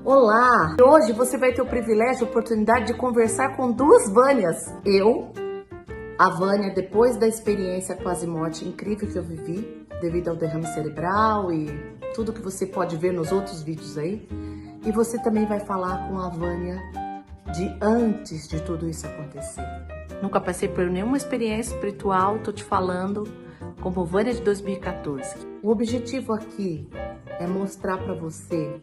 Olá! Hoje você vai ter o privilégio e a oportunidade de conversar com duas Vânias. A Vânia, depois da experiência quase morte incrível que eu vivi, devido ao derrame cerebral e tudo que você pode ver nos outros vídeos aí. E você também vai falar com a Vânia de antes de tudo isso acontecer. Nunca passei por nenhuma experiência espiritual, tô te falando como Vânia de 2014. O objetivo aqui é mostrar para você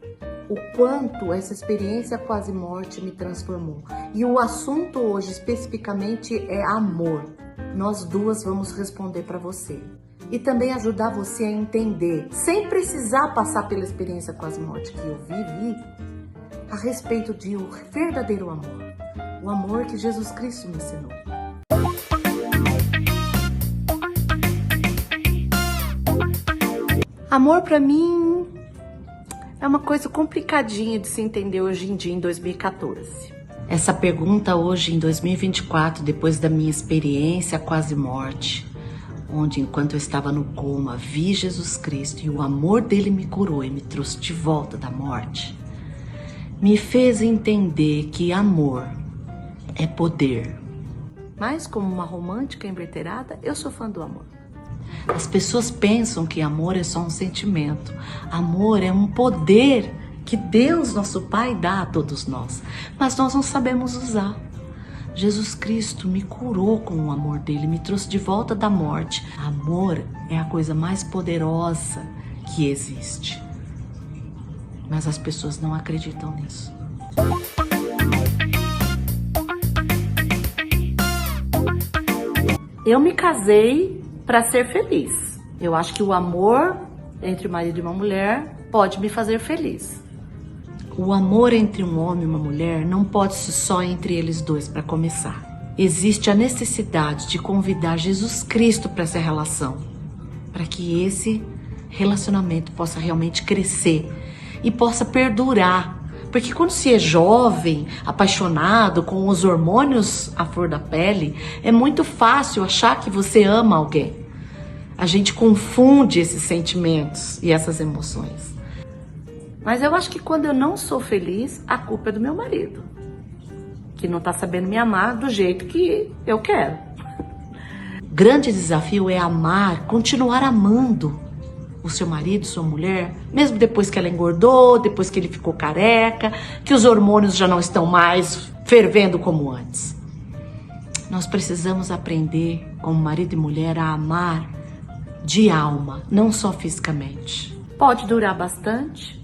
o quanto essa experiência quase morte me transformou. E o assunto hoje especificamente é amor. Nós duas vamos responder para você. E também ajudar você a entender, sem precisar passar pela experiência quase morte que eu vivi, a respeito de um verdadeiro amor. O amor que Jesus Cristo me ensinou. Amor para mim é uma coisa complicadinha de se entender hoje em dia, em 2014. Essa pergunta hoje, em 2024, depois da minha experiência quase morte, onde enquanto eu estava no coma, vi Jesus Cristo e o amor dele me curou e me trouxe de volta da morte, me fez entender que amor é poder. Mas como uma romântica inveterada, eu sou fã do amor. As pessoas pensam que amor é só um sentimento. Amor é um poder que Deus, nosso Pai, dá a todos nós. Mas nós não sabemos usar. Jesus Cristo me curou com o amor dele, me trouxe de volta da morte. Amor é a coisa mais poderosa que existe. Mas as pessoas não acreditam nisso. Eu me casei para ser feliz. Eu acho que o amor entre o marido e uma mulher pode me fazer feliz. O amor entre um homem e uma mulher não pode ser só entre eles dois para começar. Existe a necessidade de convidar Jesus Cristo para essa relação, para que esse relacionamento possa realmente crescer e possa perdurar. Porque quando se é jovem, apaixonado, com os hormônios à flor da pele, é muito fácil achar que você ama alguém. A gente confunde esses sentimentos e essas emoções. Mas eu acho que quando eu não sou feliz, a culpa é do meu marido, que não tá sabendo me amar do jeito que eu quero. O grande desafio é amar, continuar amando o seu marido, sua mulher, mesmo depois que ela engordou, depois que ele ficou careca, que os hormônios já não estão mais fervendo como antes. Nós precisamos aprender, como marido e mulher, a amar de alma, não só fisicamente. Pode durar bastante,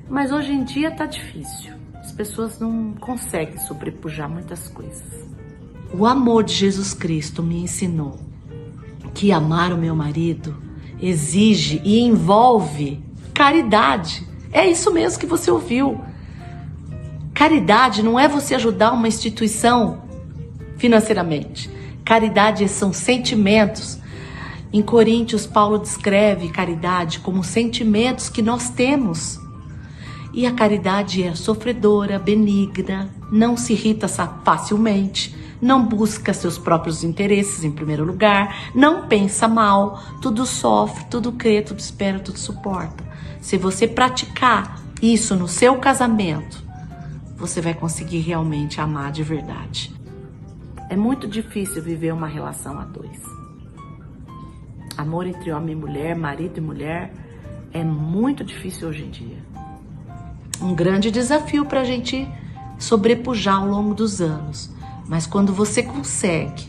mas hoje em dia tá difícil. As pessoas não conseguem sobrepujar muitas coisas. O amor de Jesus Cristo me ensinou que amar o meu marido exige e envolve caridade. É isso mesmo que você ouviu. Caridade não é você ajudar uma instituição financeiramente. Caridade são sentimentos. Em Coríntios, Paulo descreve caridade como sentimentos que nós temos. E a caridade é sofredora, benigna, não se irrita facilmente, não busca seus próprios interesses em primeiro lugar, não pensa mal, tudo sofre, tudo crê, tudo espera, tudo suporta. Se você praticar isso no seu casamento, você vai conseguir realmente amar de verdade. É muito difícil viver uma relação a dois. Amor entre homem e mulher, marido e mulher, é muito difícil hoje em dia. Um grande desafio para a gente sobrepujar ao longo dos anos. Mas quando você consegue,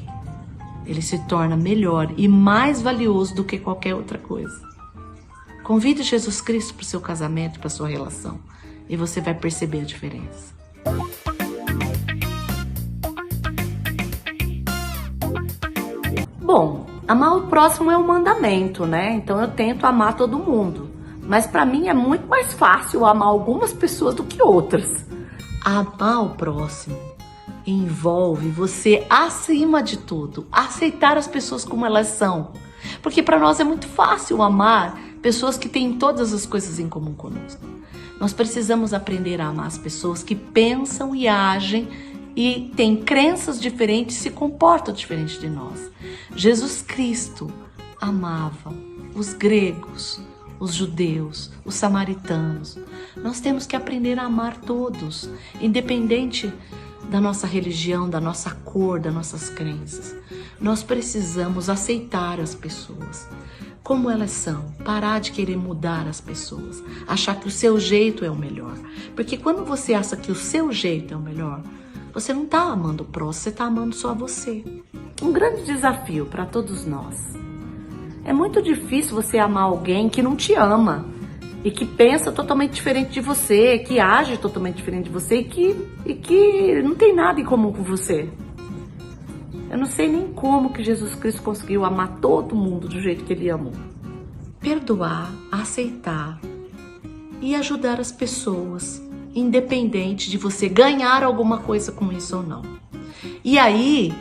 ele se torna melhor e mais valioso do que qualquer outra coisa. Convide Jesus Cristo para o seu casamento, para a sua relação, e você vai perceber a diferença. Bom, amar o próximo é um mandamento, né? Então eu tento amar todo mundo. Mas para mim é muito mais fácil amar algumas pessoas do que outras. Amar o próximo envolve você, acima de tudo, aceitar as pessoas como elas são. Porque para nós é muito fácil amar pessoas que têm todas as coisas em comum conosco. Nós precisamos aprender a amar as pessoas que pensam e agem e têm crenças diferentes, se comportam diferente de nós. Jesus Cristo amava os gregos, os judeus, os samaritanos. Nós temos que aprender a amar todos, independente da nossa religião, da nossa cor, das nossas crenças. Nós precisamos aceitar as pessoas como elas são, parar de querer mudar as pessoas, achar que o seu jeito é o melhor. Porque quando você acha que o seu jeito é o melhor, você não está amando o próximo, você está amando só você. Um grande desafio para todos nós. É muito difícil você amar alguém que não te ama e que pensa totalmente diferente de você, que age totalmente diferente de você e que não tem nada em comum com você. Eu não sei nem como que Jesus Cristo conseguiu amar todo mundo do jeito que ele amou. Perdoar, aceitar e ajudar as pessoas, independente de você ganhar alguma coisa com isso ou não. E aí,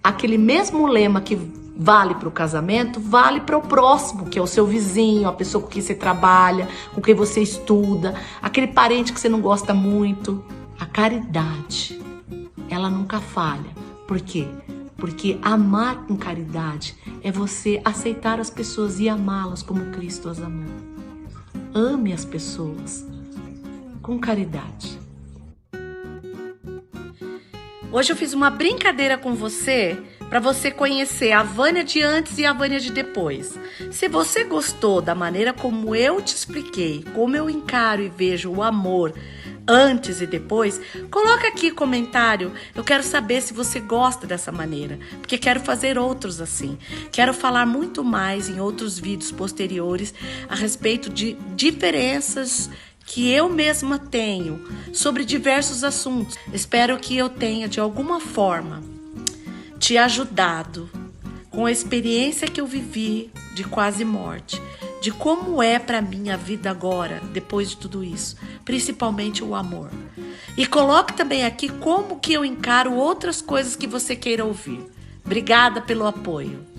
aquele mesmo lema que vale para o casamento, vale para o próximo, que é o seu vizinho, a pessoa com quem você trabalha, com quem você estuda, aquele parente que você não gosta muito. A caridade, ela nunca falha. Por quê? Porque amar com caridade é você aceitar as pessoas e amá-las como Cristo as amou. Ame as pessoas com caridade. Hoje eu fiz uma brincadeira com você para você conhecer a Vânia de antes e a Vânia de depois. Se você gostou da maneira como eu te expliquei, como eu encaro e vejo o amor antes e depois, coloca aqui comentário. Eu quero saber se você gosta dessa maneira, porque quero fazer outros assim. Quero falar muito mais em outros vídeos posteriores a respeito de diferenças que eu mesma tenho sobre diversos assuntos. Espero que eu tenha de alguma forma te ajudado com a experiência que eu vivi de quase morte, de como é para mim a vida agora, depois de tudo isso, principalmente o amor. E coloque também aqui como que eu encaro outras coisas que você queira ouvir. Obrigada pelo apoio.